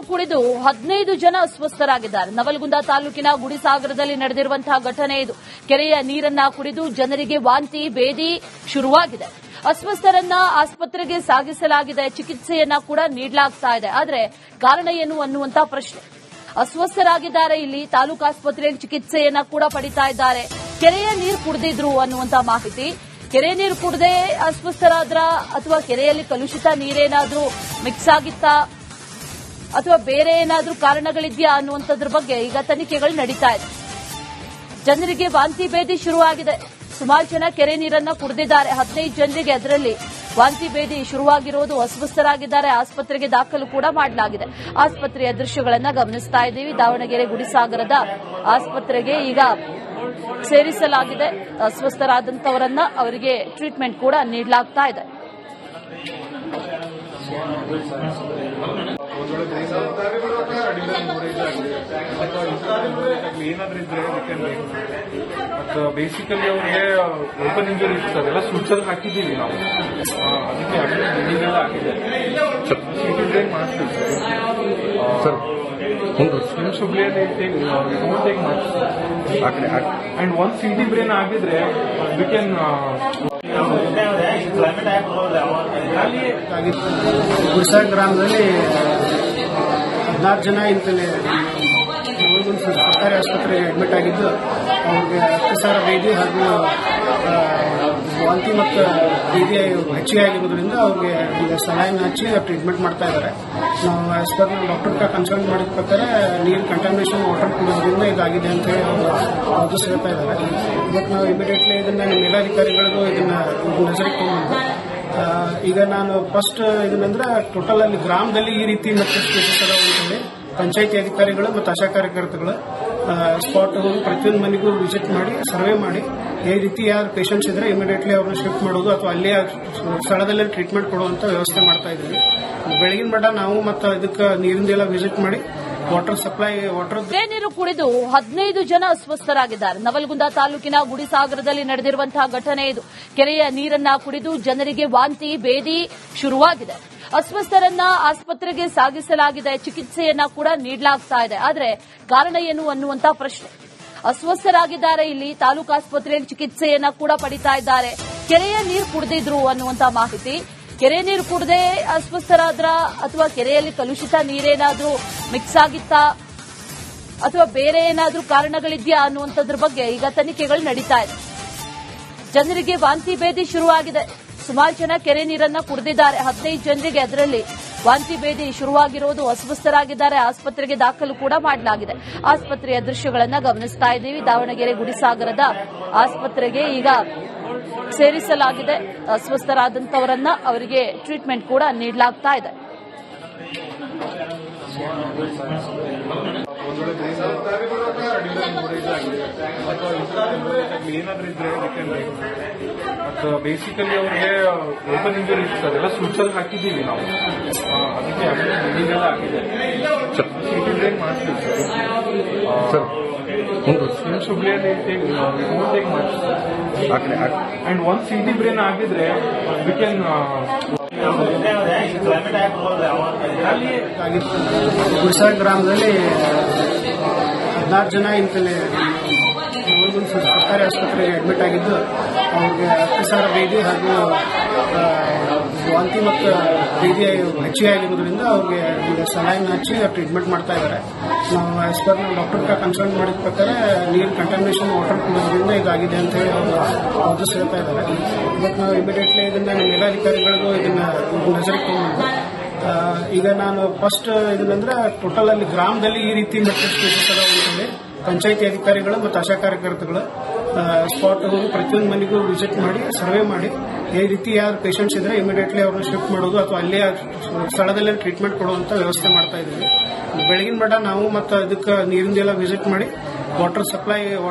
ಕುಡಿದು 15 ಜನ ಅಸ್ವಸ್ಥರಾಗಿದ್ದಾರೆ. ನವಲಗುಂದ ತಾಲೂಕಿನ ಗುಡಿಸಾಗರದಲ್ಲಿ ನಡೆದಿರುವಂತಹ ಘಟನೆ ಇದು. ಕೆರೆಯ ನೀರನ್ನ ಕುಡಿದು ಜನರಿಗೆ ವಾಂತಿ ಭೇದಿ ಶುರುವಾಗಿದೆ. ಅಸ್ವಸ್ಥರನ್ನ ಆಸ್ಪತ್ರೆಗೆ ಸಾಗಿಸಲಾಗಿದೆ. ಚಿಕಿತ್ಸೆಯನ್ನ ಕೂಡ ನೀಡಲಾಗ್ತಾ ಇದೆ. ಆದರೆ ಕಾರಣ ಏನು ಅನ್ನುವಂತ ಪ್ರಶ್ನೆ. ಅಸ್ವಸ್ಥರಾಗಿದ್ದಾರೆ. ಇಲ್ಲಿ ತಾಲೂಕು ಆಸ್ಪತ್ರೆಯಲ್ಲಿ ಚಿಕಿತ್ಸೆಯನ್ನ ಕೂಡ ಪಡಿತಾ ಇದ್ದಾರೆ. ಕೆರೆಯ ನೀರು ಕುಡಿದಿದ್ರು ಅನ್ನುವಂತ ಮಾಹಿತಿ. ಕೆರೆ ನೀರು ಕುಡದೆ ಅಸ್ವಸ್ಥರಾದ್ರ ಅಥವಾ ಕೆರೆಯಲ್ಲಿ ಕಲುಷಿತ ನೀರೇನಾದ್ರೂ ಮಿಕ್ಸ್ ಆಗಿತ್ತಾ ಅಥವಾ ಬೇರೆ ಏನಾದ್ರೂ ಕಾರಣಗಳಿದೆಯಾ ಅನ್ನುವಂಥದ್ರ ಬಗ್ಗೆ ಈಗ ತನಿಖೆಗಳು ನಡೀತಾ ಇದೆ. ಜನರಿಗೆ ವಾಂತಿ ಭೇದಿ ಶುರುವಾಗಿದೆ. ಸುಮಾರು ಜನ ಕೆರೆ ನೀರನ್ನ ಕುಡಿದಿದ್ದಾರೆ. 15 ಜನರಿಗೆ ಅದರಲ್ಲಿ ವಾಂತಿ ಭೇದಿ ಶುರುವಾಗಿರೋದು. ಅಸ್ವಸ್ಥರಾಗಿದ್ದಾರೆ. ಆಸ್ಪತ್ರೆಗೆ ದಾಖಲು ಕೂಡ ಮಾಡಲಾಗಿದೆ. ಆಸ್ಪತ್ರೆಯ ದೃಶ್ಯಗಳನ್ನ ಗಮನಿಸ್ತಾ ಇದ್ದೀವಿ. ದಾವಣಗೆರೆ ಗುಡಿಸಾಗರದ ಆಸ್ಪತ್ರೆಗೆ ಈಗ ಸೇರಿಸಲಾಗಿದೆ. ಅಸ್ವಸ್ಥರಾದಂತವರನ್ನ ಅವರಿಗೆ ಟ್ರೀಟ್ಮೆಂಟ್ ಕೂಡ ನೀಡಲಾಗ್ತಾ ಇದೆ. ಬೇಸಿಕಲಿ ಅವ್ರಿಗೆ ಓಪನ್ ಇಂಜುರಿ ಇರ್ತದೆಲ್ಲ ಸ್ವಿಚಲ್ಲಿ ಹಾಕಿದ್ದೀವಿ ನಾವು. ಅದಕ್ಕೆ ಎಲ್ಲ ಹಾಕಿದೆ. ಸಿಟಿ ಬ್ರೇನ್ ಮಾಡಿಸ್ತೀವಿ ಸರ್. ಸ್ಕಿನ್ ಶುಬ್ಲಿಯಲ್ಲಿ ಟೇಕ್ ಮಾಡಿಸ್ತೀವಿ. ಅಂಡ್ ಒಂದ್ ಸಿಟಿ ಬ್ರೇನ್ ಆಗಿದ್ರೆ ವಿ ಕ್ಯಾನ್ ಗುಡಿಸಾಗ ಗ್ರಾಮದಲ್ಲಿ 14 ಜನ ಇಂತಲೇ ಸರ್ಕಾರಿ ಆಸ್ಪತ್ರೆಗೆ ಅಡ್ಮಿಟ್ ಆಗಿದ್ದು ಅವ್ರಿಗೆ ರಕ್ತಸಾರ ಭೇದಿ ಹಾಗೂ ವಾಂತಿ ಮತ್ತು ಭೇದಿ ಹೆಚ್ಚಿಗೆ ಆಗಿರೋದ್ರಿಂದ ಅವ್ರಿಗೆ ಈಗ ಸಲೈನ್ ಹಚ್ಚಿ ಟ್ರೀಟ್ಮೆಂಟ್ ಮಾಡ್ತಾ ಇದ್ದಾರೆ. ನಾವು ಆಸ್ ಪರ್ ಡಾಕ್ಟರ್ ಕನ್ಸಲ್ಟ್ ಮಾಡಿದ ಪ್ರಕಾರ ನೀರು ಕಂಟಾಮಿನೇಷನ್ ವಾಟರ್ ಕುಡಿಯೋದ್ರಿಂದ ಇದಾಗಿದೆ ಅಂತ ಹೇಳಿ ಅವರು ಹೇಳ್ತಾ ಇದ್ದಾರೆ. ಬಟ್ ನಾವು ಇಮಿಡಿಯೇಟ್ಲಿ ಇದನ್ನ ಮೇಲಾಧಿಕಾರಿಗಳಿಗೂ ಇದನ್ನ ನಜರಿಗೆ ತಗೊಂಡು ಈಗ ನಾನು ಫಸ್ಟ್ ಇದನ್ನಂದ್ರೆ ಟೋಟಲ್ ಅಲ್ಲಿ ಗ್ರಾಮದಲ್ಲಿ ಈ ರೀತಿ ಮತ್ತೆ ಕೇಸಸ್ ಅದಾವ ಅಂತೇಳಿ ಪಂಚಾಯತಿ ಅಧಿಕಾರಿಗಳು ಮತ್ತು ಆಶಾ ಕಾರ್ಯಕರ್ತರುಗಳು ಸ್ಪಾಟ್ ಹೋಗಿ ಪ್ರತಿಯೊಂದು ಮನೆಗೂ ವಿಸಿಟ್ ಮಾಡಿ ಸರ್ವೆ ಮಾಡಿ ಈ ರೀತಿ ಯಾರು ಪೇಷಂಟ್ಸ್ ಇದ್ರೆ ಇಮಿಡಿಯೇಟ್ಲಿ ಅವ್ರನ್ನ ಶಿಫ್ಟ್ ಮಾಡೋದು ಅಥವಾ ಅಲ್ಲೇ ಸ್ಥಳದಲ್ಲೇ ಟ್ರೀಟ್ಮೆಂಟ್ ಕೊಡುವಂತ ವ್ಯವಸ್ಥೆ ಮಾಡ್ತಾ ಇದ್ದೀವಿ. ಬೆಳಗಿನ ಮಟ್ಟ ನಾವು ಮತ್ತು ಇದಕ್ಕೆ ನೀರಿಂದೆಲ್ಲ ವಿಸಿಟ್ ಮಾಡಿ ವಾಟರ್ ಸಪ್ಲೈ ಕೆರೆ ನೀರು ಕುಡಿದು 15 ಜನ ಅಸ್ವಸ್ಥರಾಗಿದ್ದಾರೆ. ನವಲಗುಂದ ತಾಲೂಕಿನ ಗುಡಿಸಾಗರದಲ್ಲಿ ನಡೆದಿರುವಂತಹ ಘಟನೆ ಇದು. ಕೆರೆಯ ನೀರನ್ನ ಕುಡಿದು ಜನರಿಗೆ ವಾಂತಿ ಭೇದಿ ಶುರುವಾಗಿದೆ. ಅಸ್ವಸ್ಥರನ್ನ ಆಸ್ಪತ್ರೆಗೆ ಸಾಗಿಸಲಾಗಿದೆ. ಚಿಕಿತ್ಸೆಯನ್ನ ಕೂಡ ನೀಡಲಾಗ್ತಾ ಇದೆ. ಆದರೆ ಕಾರಣ ಏನು ಅನ್ನುವಂತ ಪ್ರಶ್ನೆ. ಅಸ್ವಸ್ಥರಾಗಿದ್ದಾರೆ. ಇಲ್ಲಿ ತಾಲೂಕು ಆಸ್ಪತ್ರೆಯಲ್ಲಿ ಚಿಕಿತ್ಸೆಯನ್ನ ಕೂಡ ಪಡಿತಾ ಇದ್ದಾರೆ. ಕೆರೆಯ ನೀರು ಕುಡಿದಿದ್ರು ಅನ್ನುವಂತ ಮಾಹಿತಿ. ಕೆರೆ ನೀರು ಕುಡದೆ ಅಸ್ವಸ್ಥರಾದ್ರ ಅಥವಾ ಕೆರೆಯಲ್ಲಿ ಕಲುಷಿತ ನೀರೇನಾದ್ರೂ ಮಿಕ್ಸ್ ಆಗಿತ್ತಾ ಅಥವಾ ಬೇರೆ ಏನಾದ್ರೂ ಕಾರಣಗಳಿದೆಯಾ ಅನ್ನುವಂಥದ್ರ ಬಗ್ಗೆ ಈಗ ತನಿಖೆಗಳು ನಡೀತಾ ಇದೆ. ಜನರಿಗೆ ವಾಂತಿ ಭೇದಿ ಶುರುವಾಗಿದೆ. ಸುಮಾರು ಜನ ಕೆರೆ ನೀರನ್ನ ಕುಡಿದಿದ್ದಾರೆ. 15 ಜನರಿಗೆ ಅದರಲ್ಲಿ ವಾಂತಿ ಭೇದಿ ಶುರುವಾಗಿರೋದು. ಅಸ್ವಸ್ಥರಾಗಿದ್ದಾರೆ. ಆಸ್ಪತ್ರೆಗೆ ದಾಖಲು ಕೂಡ ಮಾಡಲಾಗಿದೆ. ಆಸ್ಪತ್ರೆಯ ದೃಶ್ಯಗಳನ್ನ ಗಮನಿಸ್ತಾ ಇದ್ದೀವಿ. ದಾವಣಗೆರೆ ಗುಡಿಸಾಗರದ ಆಸ್ಪತ್ರೆಗೆ ಈಗ ಸೇರಿಸಲಾಗಿದೆ. ಅಸ್ವಸ್ಥರಾದಂತವರನ್ನ ಅವರಿಗೆ ಟ್ರೀಟ್ಮೆಂಟ್ ಕೂಡ ನೀಡಲಾಗ್ತಾ ಇದೆ. ಬೇಸಿಕಲಿ ಅವ್ರಿಗೆ ಓಪನ್ ಇಂಜುರಿ ಇರ್ತದೆಲ್ಲ ಸ್ವಿಚಲ್ಲಿ ಹಾಕಿದ್ದೀವಿ ನಾವು. ಅದಕ್ಕೆ ಎಲ್ಲ ಹಾಕಿದೆ. ಸಿಟಿ ಬ್ರೇನ್ ಮಾಡಿಸ್ತೀವಿ ಸರ್. ಸ್ಕಿನ್ ಶುಬ್ಲಿಯಲ್ಲಿ ಟೇಕ್ ಮಾಡಿಸ್ತೀವಿ. ಅಂಡ್ ಒಂದ್ ಸಿಟಿ ಬ್ರೇನ್ ಆಗಿದ್ರೆ ವಿ ಕ್ಯಾನ್ ಗುಡಿಸಾಗ ಗ್ರಾಮದಲ್ಲಿ 14 ಜನ ಇಂತಲೇ ಸರ್ಕಾರಿ ಆಸ್ಪತ್ರೆಗೆ ಅಡ್ಮಿಟ್ ಆಗಿದ್ದು ಅವ್ರಿಗೆ ರಕ್ತಸಾರ ಭೇದಿ ಹಾಗೂ ವಾಂತಿ ಮತ್ತು ಭೇದಿ ಹೆಚ್ಚಿಗೆ ಆಗಿರೋದ್ರಿಂದ ಅವ್ರಿಗೆ ಈಗ ಸಲೈನ್ ಹಚ್ಚಿ ಟ್ರೀಟ್ಮೆಂಟ್ ಮಾಡ್ತಾ ಇದ್ದಾರೆ. ನಾವು ಆಸ್ ಪರ್ ಡಾಕ್ಟರ್ ಕನ್ಸಲ್ಟ್ ಮಾಡಿದ ಪ್ರಕಾರ ನೀರು ಕಂಟಾಮಿನೇಷನ್ ವಾಟರ್ ಕುಡಿಯೋದ್ರಿಂದ ಇದಾಗಿದೆ ಅಂತ ಹೇಳಿ ಅವರು ಹೇಳ್ತಾ ಇದ್ದಾರೆ. ಬಟ್ ನಾವು ಇಮಿಡಿಯೇಟ್ಲಿ ಇದನ್ನ ಮೇಲಾಧಿಕಾರಿಗಳಿಗೂ ಇದನ್ನ ನಜರಿಗೆ ತಗೊಂಡು ಈಗ ನಾನು ಫಸ್ಟ್ ಇದನ್ನಂದ್ರೆ ಟೋಟಲ್ ಅಲ್ಲಿ ಗ್ರಾಮದಲ್ಲಿ ಈ ರೀತಿ ಮತ್ತೆ ಕೇಸಸ್ ಅದಾವ ಅಂತೇಳಿ ಪಂಚಾಯತಿ ಅಧಿಕಾರಿಗಳು ಮತ್ತು ಆಶಾ ಕಾರ್ಯಕರ್ತರುಗಳು ಸ್ಪಾಟ್ ಹೋಗಿ ಪ್ರತಿಯೊಂದು ಮನೆಗೂ ವಿಸಿಟ್ ಮಾಡಿ ಸರ್ವೆ ಮಾಡಿ ಈ ರೀತಿ ಯಾರು ಪೇಷಂಟ್ಸ್ ಇದ್ರೆ ಇಮಿಡಿಯೇಟ್ಲಿ ಅವ್ರನ್ನ ಶಿಫ್ಟ್ ಮಾಡೋದು ಅಥವಾ ಅಲ್ಲೇ ಸ್ಥಳದಲ್ಲೇ ಟ್ರೀಟ್ಮೆಂಟ್ ಕೊಡುವಂತ ವ್ಯವಸ್ಥೆ ಮಾಡ್ತಾ ಇದ್ದೀವಿ. ಬೆಳಗಿನ ಮಟ್ಟ ನಾವು ಮತ್ತು ಇದಕ್ಕೆ ನೀರಿಂದೆಲ್ಲ ವಿಸಿಟ್ ಮಾಡಿ ವಾಟರ್ ಸಪ್ಲೈ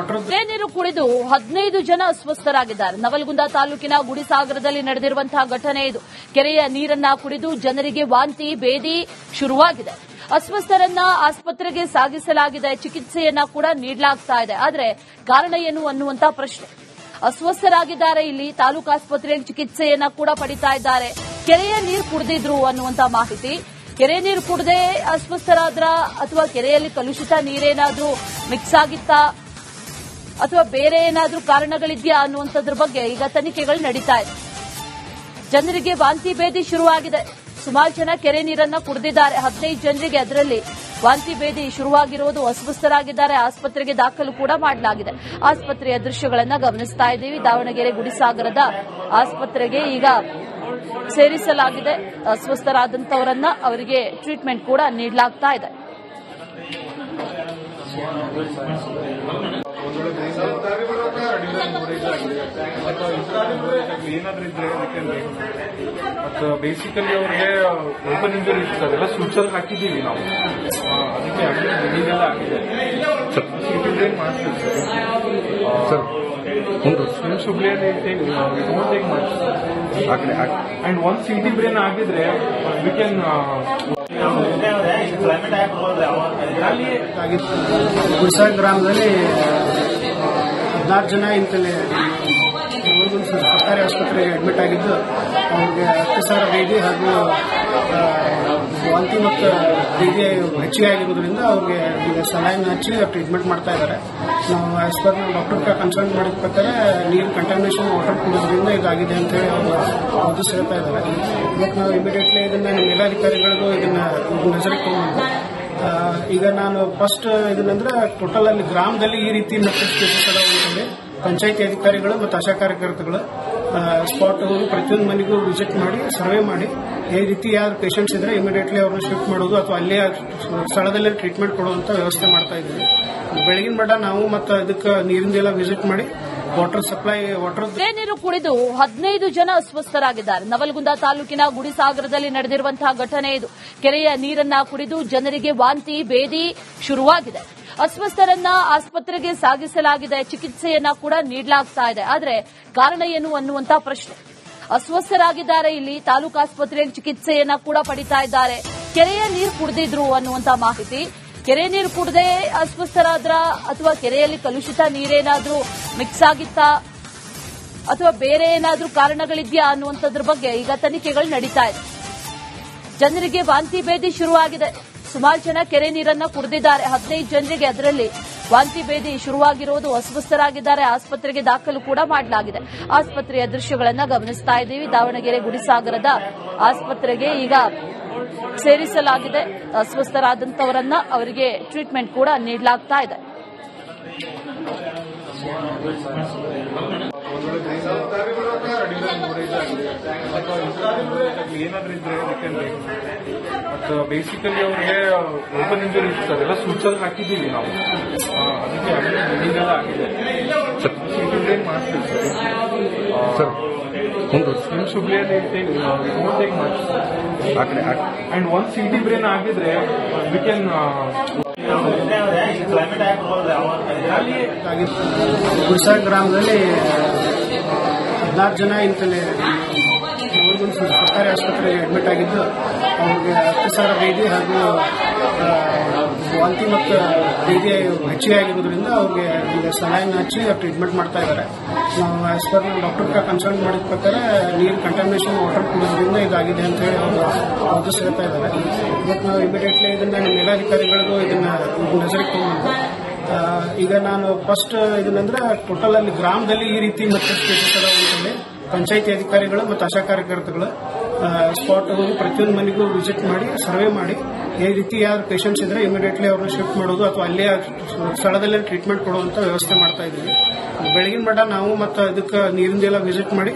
ಕೆರೆ ನೀರು ಕುಡಿದು 15 ಜನ ಅಸ್ವಸ್ಥರಾಗಿದ್ದಾರೆ. ನವಲಗುಂದ ತಾಲೂಕಿನ ಗುಡಿಸಾಗರದಲ್ಲಿ ನಡೆದಿರುವಂತಹ ಘಟನೆ ಇದು. ಕೆರೆಯ ನೀರನ್ನ ಕುಡಿದು ಜನರಿಗೆ ವಾಂತಿ ಭೇದಿ ಶುರುವಾಗಿದೆ. ಅಸ್ವಸ್ಥರನ್ನ ಆಸ್ಪತ್ರೆಗೆ ಸಾಗಿಸಲಾಗಿದೆ. ಚಿಕಿತ್ಸೆಯನ್ನ ಕೂಡ ನೀಡಲಾಗ್ತಾ ಇದೆ. ಆದರೆ ಕಾರಣ ಏನು ಅನ್ನುವಂತ ಪ್ರಶ್ನೆ. ಅಸ್ವಸ್ಥರಾಗಿದ್ದಾರೆ. ಇಲ್ಲಿ ತಾಲೂಕು ಆಸ್ಪತ್ರೆಯಲ್ಲಿ ಚಿಕಿತ್ಸೆಯನ್ನ ಕೂಡ ಪಡಿತಾ ಇದ್ದಾರೆ. ಕೆರೆಯ ನೀರು ಕುಡಿದಿದ್ರು ಅನ್ನುವಂತ ಮಾಹಿತಿ. ಕೆರೆ ನೀರು ಕುಡದೆ ಅಸ್ವಸ್ಥರಾದ್ರ ಅಥವಾ ಕೆರೆಯಲ್ಲಿ ಕಲುಷಿತ ನೀರೇನಾದ್ರೂ ಮಿಕ್ಸ್ ಆಗಿತ್ತಾ ಅಥವಾ ಬೇರೆ ಏನಾದ್ರೂ ಕಾರಣಗಳಿದೆಯಾ ಅನ್ನುವಂಥದ್ರ ಬಗ್ಗೆ ಈಗ ತನಿಖೆಗಳು ನಡೀತಾ ಇದೆ. ಜನರಿಗೆ ವಾಂತಿ ಭೇದಿ ಶುರುವಾಗಿದೆ. ಸುಮಾರು ಜನ ಕೆರೆ ನೀರನ್ನ ಕುಡಿದಿದ್ದಾರೆ. 15 ಜನರಿಗೆ ಅದರಲ್ಲಿ ವಾಂತಿ ಭೇದಿ ಶುರುವಾಗಿರುವುದು, ಅಸ್ವಸ್ಥರಾಗಿದ್ದಾರೆ. ಆಸ್ಪತ್ರೆಗೆ ದಾಖಲು ಕೂಡ ಮಾಡಲಾಗಿದೆ. ಆಸ್ಪತ್ರೆಯ ದೃಶ್ಯಗಳನ್ನ ಗಮನಿಸ್ತಾ ಇದ್ದೀವಿ. ದಾವಣಗೆರೆ ಗುಡಿಸಾಗರದ ಆಸ್ಪತ್ರೆಗೆ ಈಗ ಸೇರಿಸಲಾಗಿದೆ. ಅಸ್ವಸ್ಥರಾದಂತವರನ್ನ ಅವರಿಗೆ ಟ್ರೀಟ್ಮೆಂಟ್ ಕೂಡ ನೀಡಲಾಗ್ತಾ ಇದೆ. ಏನಾದ್ರೂ ಇದ್ರೆ ಮತ್ತು ಬೇಸಿಕಲಿ ಅವ್ರಿಗೆ ಓಪನ್ ಇಂಜುರಿ ಇರ್ತದೆಲ್ಲ ಸ್ವಿಚರ್ ಹಾಕಿದ್ದೀವಿ ನಾವು. ಅದಕ್ಕೆ ಮೆಡಿಗೆಲ್ಲ ಆಗಿದೆ. ಸಿಟಿ ಬ್ರೇನ್ ಮಾಡ್ತೀವಿ ಸರ್. ಅಂಡ್ ಒಂದ್ ಸಿಟಿ ಬ್ರೇನ್ ಆಗಿದ್ರೆ ವಿ ಕ್ಯಾನ್ ಗುಡಿಸಾಗ ಗ್ರಾಮದಲ್ಲಿ 14 ಜನ ಇಂತಲೇ ಸರ್ಕಾರಿ ಆಸ್ಪತ್ರೆಗೆ ಅಡ್ಮಿಟ್ ಆಗಿದ್ದು ಅವ್ರಿಗೆ ಅತಿಸಾರ ಭೇದಿ ಹಾಗೂ ವಾಂತಿ ಮತ್ತು ಭೇದಿ ಹೆಚ್ಚಿಗೆ ಆಗಿರೋದ್ರಿಂದ ಅವ್ರಿಗೆ ಈಗ ಸಲೈನ್ ಹಚ್ಚಿ ಟ್ರೀಟ್ಮೆಂಟ್ ಮಾಡ್ತಾ ಇದ್ದಾರೆ. ನಾವು ಆಸ್ ಪರ್ ಡಾಕ್ಟರ್ ಕನ್ಸಲ್ಟ್ ಮಾಡಿದ ಪ್ರಕಾರ ನೀರು ಕಂಟಾಮಿನೇಷನ್ ವಾಟರ್ ಕುಡಿದ್ರಿಂದ ಇದಾಗಿದೆ ಅಂತ ಹೇಳಿ ಅವರು ಹೇಳ್ತಾ ಇದ್ದಾರೆ. ಇವತ್ತು ನಾವು ಇಮಿಡಿಯೇಟ್ಲಿ ಇದನ್ನ ನಮ್ಮ ಮೇಲಾಧಿಕಾರಿಗಳಿಗೂ ಇದನ್ನ ನಜರಿಗೆ ತಗೊಂಡು ಈಗ ನಾನು ಫಸ್ಟ್ ಇದನ್ನಂದ್ರೆ ಟೋಟಲ್ ಅಲ್ಲಿ ಗ್ರಾಮದಲ್ಲಿ ಈ ರೀತಿ ಮೆಥಡ್ಸ್ ಕೇಸಸ್ ಅದಾವ ಅಂತಂದ್ರೆ ಪಂಚಾಯತಿ ಅಧಿಕಾರಿಗಳು ಮತ್ತು ಆಶಾ ಕಾರ್ಯಕರ್ತಗಳು ಸ್ಪಾಟ್ ಹೋಗಿ ಪ್ರತಿಯೊಂದು ಮನೆಗೂ ವಿಸಿಟ್ ಮಾಡಿ ಸರ್ವೆ ಮಾಡಿ ಈ ರೀತಿ ಯಾರು ಪೇಷಂಟ್ಸ್ ಇದ್ರೆ ಇಮಿಡಿಯೇಟ್ಲಿ ಅವ್ರನ್ನ ಶಿಫ್ಟ್ ಮಾಡೋದು ಅಥವಾ ಅಲ್ಲೇ ಸ್ಥಳದಲ್ಲೇ ಟ್ರೀಟ್ಮೆಂಟ್ ಕೊಡುವಂತ ವ್ಯವಸ್ಥೆ ಮಾಡ್ತಾ ಇದ್ದೀವಿ. ಬೆಳಗಿನ ಮಟ್ಟ ನಾವು ಮತ್ತು ಅದಕ್ಕೆ ನೀರಿಂದೆಲ್ಲ ವಿಸಿಟ್ ಮಾಡಿ ವಾಟರ್ ಸಪ್ಲೈ ಕೆರೆ ನೀರು ಕುಡಿದು 15 ಜನ ಅಸ್ವಸ್ಥರಾಗಿದ್ದಾರೆ. ನವಲಗುಂದ ತಾಲೂಕಿನ ಗುಡಿಸಾಗರದಲ್ಲಿ ನಡೆದಿರುವಂತಹ ಘಟನೆ ಇದು. ಕೆರೆಯ ನೀರನ್ನ ಕುಡಿದು ಜನರಿಗೆ ವಾಂತಿ ಭೇದಿ ಶುರುವಾಗಿದೆ. ಅಸ್ವಸ್ಥರನ್ನ ಆಸ್ಪತ್ರೆಗೆ ಸಾಗಿಸಲಾಗಿದೆ. ಚಿಕಿತ್ಸೆಯನ್ನ ಕೂಡ ನೀಡಲಾಗ್ತಾ ಇದೆ. ಆದರೆ ಕಾರಣ ಏನು ಅನ್ನುವಂತ ಪ್ರಶ್ನೆ. ಅಸ್ವಸ್ಥರಾಗಿದ್ದಾರೆ. ಇಲ್ಲಿ ತಾಲೂಕು ಆಸ್ಪತ್ರೆಯಲ್ಲಿ ಚಿಕಿತ್ಸೆಯನ್ನ ಕೂಡ ಪಡಿತಾ ಇದ್ದಾರೆ. ಕೆರೆಯ ನೀರು ಕುಡಿದಿದ್ರು ಅನ್ನುವಂತ ಮಾಹಿತಿ. ಕೆರೆ ನೀರು ಕುಡದೆ ಅಸ್ವಸ್ಥರಾದ್ರ ಅಥವಾ ಕೆರೆಯಲ್ಲಿ ಕಲುಷಿತ ನೀರೇನಾದ್ರೂ ಮಿಕ್ಸ್ ಆಗಿತ್ತಾ ಅಥವಾ ಬೇರೆ ಏನಾದ್ರೂ ಕಾರಣಗಳಿದೆಯಾ ಅನ್ನುವಂಥದ್ರ ಬಗ್ಗೆ ಈಗ ತನಿಖೆಗಳು ನಡೀತಾ ಇದೆ. ಜನರಿಗೆ ವಾಂತಿ ಭೇದಿ ಶುರುವಾಗಿದೆ. ಸುಮಾರು ಜನ ಕೆರೆ ನೀರನ್ನ ಕುಡಿದಿದ್ದಾರೆ. 15 ಜನರಿಗೆ ಅದರಲ್ಲಿ ವಾಂತಿ ಭೇದಿ ಶುರುವಾಗಿರುವುದು, ಅಸ್ವಸ್ಥರಾಗಿದ್ದಾರೆ. ಆಸ್ಪತ್ರೆಗೆ ದಾಖಲು ಕೂಡ ಮಾಡಲಾಗಿದೆ. ಆಸ್ಪತ್ರೆಯ ದೃಶ್ಯಗಳನ್ನ ಗಮನಿಸ್ತಾ ಇದ್ದೀವಿ. ದಾವಣಗೆರೆ ಗುಡಿಸಾಗರದ ಆಸ್ಪತ್ರೆಗೆ ಈಗ ಸೇರಿಸಲಾಗಿದೆ. ಅಸ್ವಸ್ಥರಾದಂತವರನ್ನ ಅವರಿಗೆ ಟ್ರೀಟ್ಮೆಂಟ್ ಕೂಡ ನೀಡಲಾಗ್ತಾ ಇದೆ. ಏನಾದ್ರೂ ಇದ್ರೆ ಮತ್ತು ಬೇಸಿಕಲಿ ಅವ್ರಿಗೆ ಓಪನ್ ಇಂಜುರಿ ಇರ್ತದೆಲ್ಲ ಸ್ವಿಚರ್ ಹಾಕಿದ್ದೀವಿ ನಾವು. ಅದಕ್ಕೆ ಮೆಡಿಗೆಲ್ಲ ಆಗಿದೆ. ಸಿಟಿ ಬ್ರೇನ್ ಮಾಡ್ತೀವಿ ಸರ್. ಅಂಡ್ ಒಂದ್ ಸಿಟಿ ಬ್ರೇನ್ ಆಗಿದ್ರೆ ವಿ ಕ್ಯಾನ್ ಗುಡಿಸಾಗ ಗ್ರಾಮದಲ್ಲಿ 14 ಜನ ಇಂತಲೇ ಸರ್ಕಾರಿ ಆಸ್ಪತ್ರೆಗೆ ಅಡ್ಮಿಟ್ ಆಗಿದ್ದು ಅವ್ರಿಗೆ ಅತಿಸಾರ ಭೇದಿ ಹಾಗೂ ವಾಂತಿ ಮತ್ತು ಭೇದಿ ಹೆಚ್ಚಿಗೆ ಆಗಿರೋದ್ರಿಂದ ಅವ್ರಿಗೆ ಈಗ ಸಲೈನ್ ಹಚ್ಚಿ ಟ್ರೀಟ್ಮೆಂಟ್ ಮಾಡ್ತಾ ಇದ್ದಾರೆ. ನಾವು ಆಸ್ ಪರ್ ಡಾಕ್ಟರ್ ಕನ್ಸಲ್ಟ್ ಮಾಡಿದ ಪ್ರಕಾರ ನೀರು ಕಂಟಾಮಿನೇಷನ್ ವಾಟರ್ ಕುಡಿದ್ರಿಂದ ಇದಾಗಿದೆ ಅಂತ ಹೇಳಿ ಅವರು ಹೇಳ್ತಾ ಇದ್ದಾರೆ. ಇವತ್ತು ನಾವು ಇಮಿಡಿಯೇಟ್ಲಿ ಇದನ್ನ ನಮ್ಮ ಮೇಲಾಧಿಕಾರಿಗಳಿಗೂ ಇದನ್ನ ನಜರಿಗೆ ತಗೊಂಡು ಈಗ ನಾನು ಫಸ್ಟ್ ಇದನ್ನಂದ್ರೆ ಟೋಟಲ್ ಅಲ್ಲಿ ಗ್ರಾಮದಲ್ಲಿ ಈ ರೀತಿ ಮೆಥಡ್ಸ್ ಕೇಸಸ್ ಅದಾವ ಅಂತಂದ್ರೆ ಪಂಚಾಯತಿ ಅಧಿಕಾರಿಗಳು ಮತ್ತು ಆಶಾ ಕಾರ್ಯಕರ್ತಗಳು ಸ್ಪಾಟ್ ಹೋಗಿ ಪ್ರತಿಯೊಂದು ಮನೆಗೂ ವಿಸಿಟ್ ಮಾಡಿ ಸರ್ವೆ ಮಾಡಿ ಈ ರೀತಿ ಯಾರು ಪೇಷಂಟ್ಸ್ ಇದ್ರೆ ಇಮಿಡಿಯೇಟ್ಲಿ ಅವ್ರನ್ನ ಶಿಫ್ಟ್ ಮಾಡೋದು ಅಥವಾ ಅಲ್ಲೇ ಸ್ಥಳದಲ್ಲೇ ಟ್ರೀಟ್ಮೆಂಟ್ ಕೊಡುವಂತ ವ್ಯವಸ್ಥೆ ಮಾಡ್ತಾ ಇದ್ದೀವಿ. ಬೆಳಗಿನ ಮಟ್ಟ ನಾವು ಮತ್ತು ಅದಕ್ಕೆ ನೀರಿಂದೆಲ್ಲ ವಿಸಿಟ್ ಮಾಡಿ